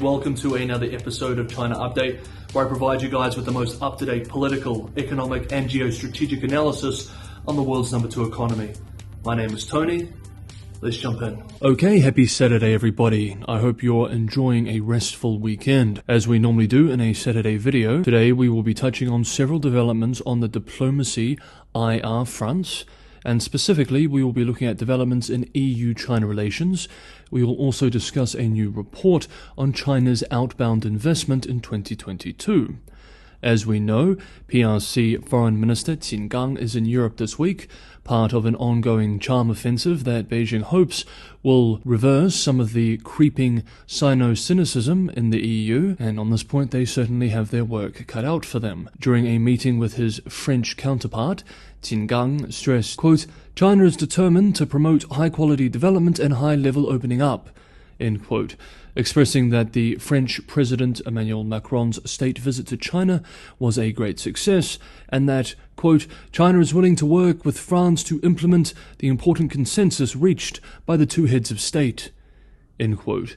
Welcome to another episode of China Update, where I provide you guys with the most up-to-date political, economic and geostrategic analysis on the world's #2 economy. My name is Tony. Let's jump in. Okay, happy Saturday everybody. I hope you're enjoying a restful weekend. As we normally do in a Saturday video, today we will be touching on several developments on the diplomacy IR fronts. And specifically, we will be looking at developments in EU-China relations. We will also discuss a new report on China's outbound investment in 2022. As we know, PRC Foreign Minister Qin Gang is in Europe this week, part of an ongoing charm offensive that Beijing hopes will reverse some of the creeping Sino-cynicism in the EU, and on this point they certainly have their work cut out for them. During a meeting with his French counterpart, Qin Gang stressed, quote, "China is determined to promote high-quality development and high-level opening up," end quote, expressing that the French President Emmanuel Macron's state visit to China was a great success, and that, quote, "China is willing to work with France to implement the important consensus reached by the two heads of state," end quote.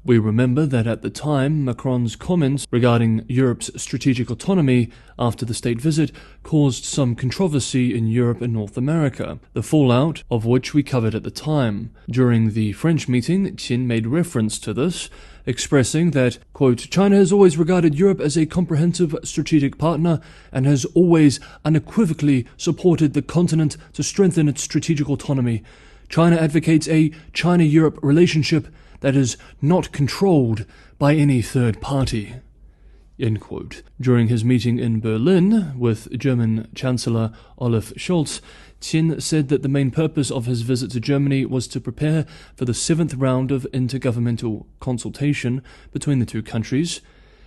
We remember that at the time, Macron's comments regarding Europe's strategic autonomy after the state visit caused some controversy in Europe and North America, the fallout of which we covered at the time. During the French meeting, Qin made reference to this, expressing that, quote, "China has always regarded Europe as a comprehensive strategic partner and has always unequivocally supported the continent to strengthen its strategic autonomy. China advocates a China-Europe relationship that is not controlled by any third party," end quote. During his meeting in Berlin with German Chancellor Olaf Scholz, Qin said that the main purpose of his visit to Germany was to prepare for the 7th round of intergovernmental consultation between the two countries.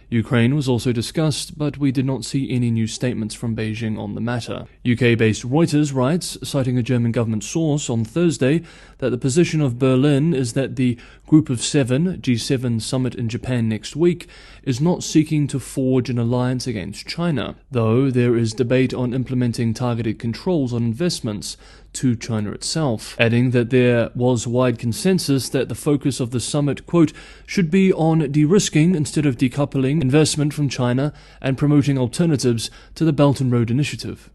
Ukraine was also discussed, but we did not see any new statements from Beijing on the matter. UK-based Reuters writes, citing a German government source on Thursday, that the position of Berlin is that the Group of Seven, G7 summit in Japan next week, is not seeking to forge an alliance against China, though there is debate on implementing targeted controls on investments to China itself, adding that there was wide consensus that the focus of the summit, quote, "should be on de-risking instead of decoupling investment from China and promoting alternatives to the Belt and Road Initiative,"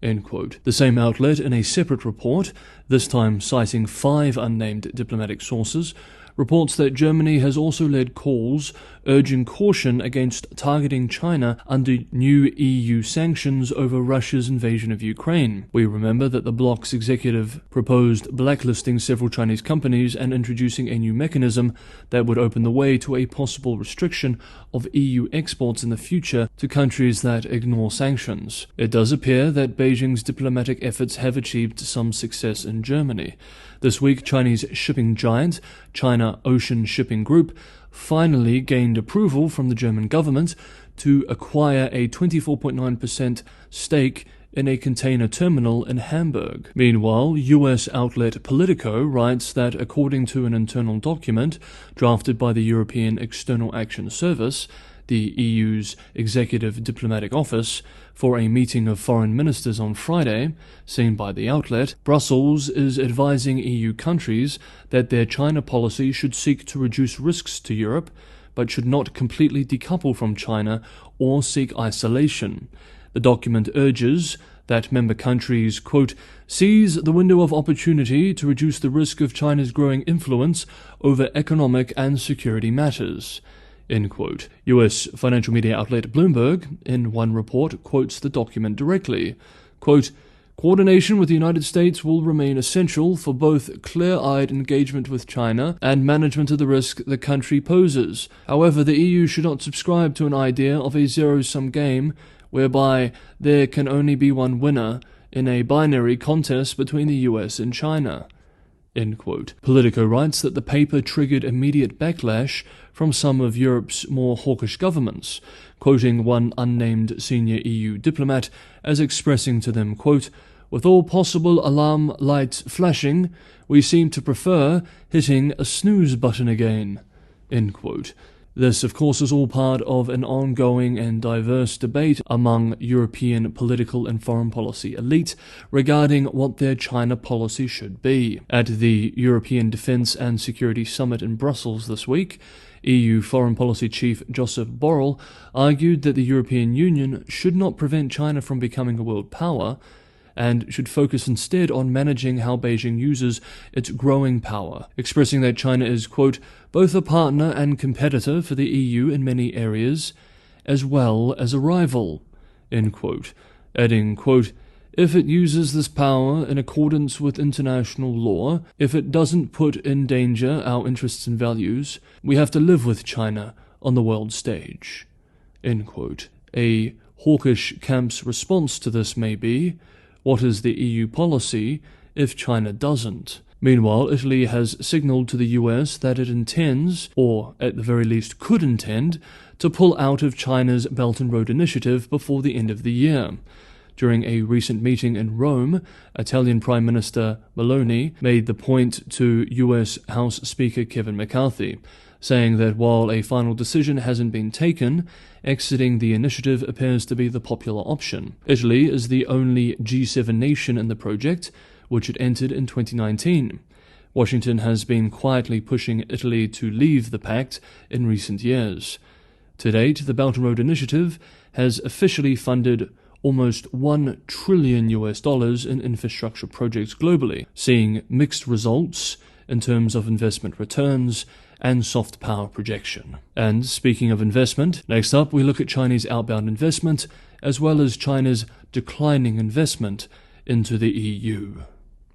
end quote. The same outlet, in a separate report, this time citing 5 unnamed diplomatic sources, reports that Germany has also led calls urging caution against targeting China under new EU sanctions over Russia's invasion of Ukraine. We remember that the bloc's executive proposed blacklisting several Chinese companies and introducing a new mechanism that would open the way to a possible restriction of EU exports in the future to countries that ignore sanctions. It does appear that Beijing's diplomatic efforts have achieved some success in Germany. This week, Chinese shipping giant China Ocean Shipping Group finally gained approval from the German government to acquire a 24.9% stake in a container terminal in Hamburg. Meanwhile, US outlet Politico writes that according to an internal document drafted by the European External Action Service, the EU's Executive Diplomatic Office, for a meeting of foreign ministers on Friday, seen by the outlet, Brussels is advising EU countries that their China policy should seek to reduce risks to Europe, but should not completely decouple from China or seek isolation. The document urges that member countries, quote, "seize the window of opportunity to reduce the risk of China's growing influence over economic and security matters," end quote. US financial media outlet Bloomberg, in one report, quotes the document directly. Quote, "Coordination with the United States will remain essential for both clear-eyed engagement with China and management of the risk the country poses. However, the EU should not subscribe to an idea of a zero-sum game whereby there can only be one winner in a binary contest between the US and China," end quote. Politico writes that the paper triggered immediate backlash from some of Europe's more hawkish governments, quoting one unnamed senior EU diplomat as expressing to them, quote, "With all possible alarm lights flashing, we seem to prefer hitting a snooze button again," end quote. This, of course, is all part of an ongoing and diverse debate among European political and foreign policy elite regarding what their China policy should be. At the European Defence and Security Summit in Brussels this week, EU Foreign Policy Chief Joseph Borrell argued that the European Union should not prevent China from becoming a world power, and should focus instead on managing how Beijing uses its growing power, expressing that China is, quote, both a partner and competitor for the EU in many areas, as well as a rival, end quote, adding, quote, if it uses this power in accordance with international law, if it doesn't put in danger our interests and values, we have to live with China on the world stage, end quote. A hawkish camp's response to this may be, what is the EU policy if China doesn't? Meanwhile, Italy has signalled to the US that it intends, or at the very least could intend, to pull out of China's Belt and Road Initiative before the end of the year. During a recent meeting in Rome, Italian Prime Minister Meloni made the point to US House Speaker Kevin McCarthy, saying that while a final decision hasn't been taken, exiting the initiative appears to be the popular option. Italy is the only G7 nation in the project, which it entered in 2019. Washington has been quietly pushing Italy to leave the pact in recent years. To date, the Belt and Road Initiative has officially funded almost $1 trillion in infrastructure projects globally, seeing mixed results in terms of investment returns and soft power projection. And speaking of investment, next up we look at Chinese outbound investment, as well as China's declining investment into the EU.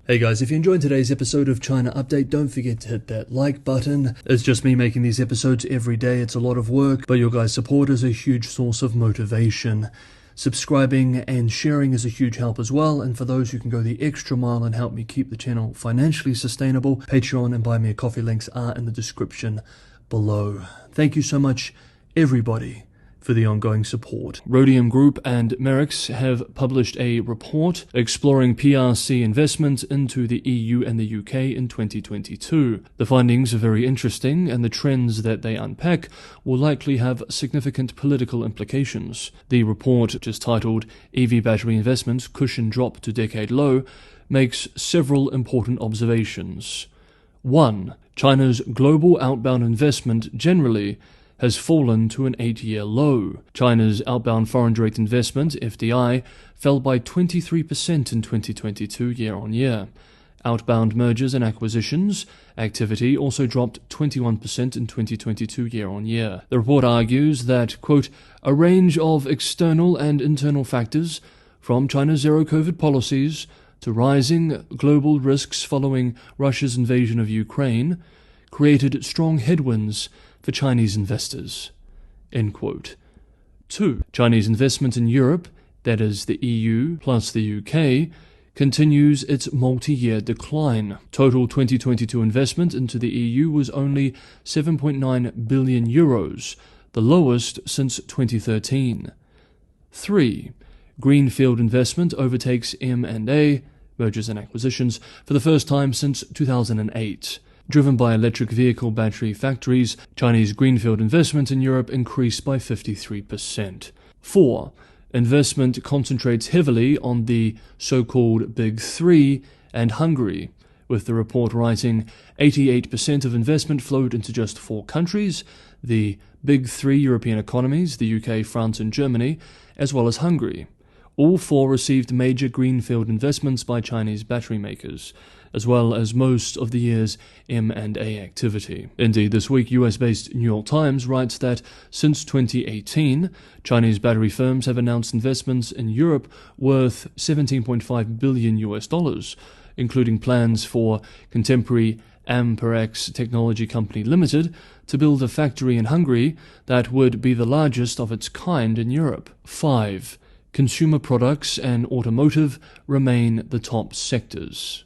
Hey guys, if you enjoyed today's episode of China Update, don't forget to hit that like button. It's just me making these episodes every day. It's a lot of work, but your guys' support is a huge source of motivation. Subscribing and sharing is a huge help as well, and for those who can go the extra mile and help me keep the channel financially sustainable, Patreon and Buy Me a Coffee links are in the description below. Thank you so much, everybody, for the ongoing support. Rhodium Group and Merix have published a report exploring PRC investment into the EU and the UK in 2022. The findings are very interesting, and the trends that they unpack will likely have significant political implications. The report, which is titled EV Battery Investments Cushion Drop to Decade Low, makes several important observations. 1. China's global outbound investment generally has fallen to an 8-year low. China's outbound foreign direct investment, FDI, fell by 23% in 2022 year-on-year. Outbound mergers and acquisitions activity also dropped 21% in 2022 year-on-year. The report argues that, quote, a range of external and internal factors, from China's zero-COVID policies to rising global risks following Russia's invasion of Ukraine, created strong headwinds for Chinese investors, end quote. 2. Chinese investment in Europe, that is the EU plus the UK, continues its multi-year decline. Total 2022 investment into the EU was only 7.9 billion euros, the lowest since 2013. 3. Greenfield investment overtakes M&A, mergers and acquisitions, for the first time since 2008. Driven by electric vehicle battery factories, Chinese greenfield investment in Europe increased by 53%. 4. Investment concentrates heavily on the so-called Big Three and Hungary, with the report writing 88% of investment flowed into just 4 countries, the Big Three European economies, the UK, France and Germany, as well as Hungary. All 4 received major greenfield investments by Chinese battery makers, as well as most of the year's M&A activity. Indeed, this week, US-based New York Times writes that since 2018, Chinese battery firms have announced investments in Europe worth $17.5 billion, including plans for contemporary Amperex Technology Company Limited to build a factory in Hungary that would be the largest of its kind in Europe. 5. Consumer products and automotive remain the top sectors.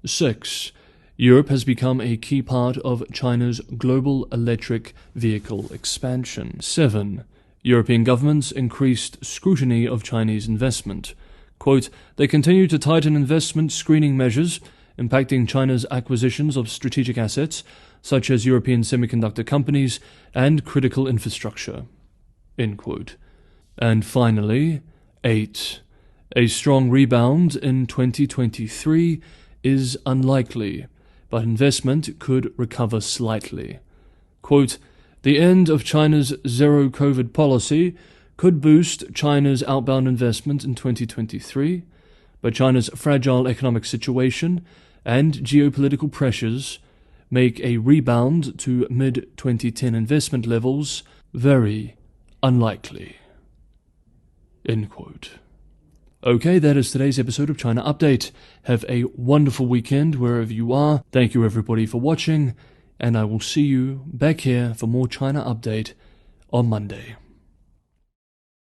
6. Europe has become a key part of China's global electric vehicle expansion. 7. European governments increased scrutiny of Chinese investment. Quote, they continue to tighten investment screening measures, impacting China's acquisitions of strategic assets, such as European semiconductor companies and critical infrastructure. End quote. And finally, 8. A strong rebound in 2023 is unlikely, but investment could recover slightly. Quote, The end of China's zero-COVID policy could boost China's outbound investment in 2023, but China's fragile economic situation and geopolitical pressures make a rebound to mid-2010 investment levels very unlikely. End quote. Okay, that is today's episode of China Update. Have a wonderful weekend wherever you are. Thank you everybody for watching, and I will see you back here for more China Update on Monday.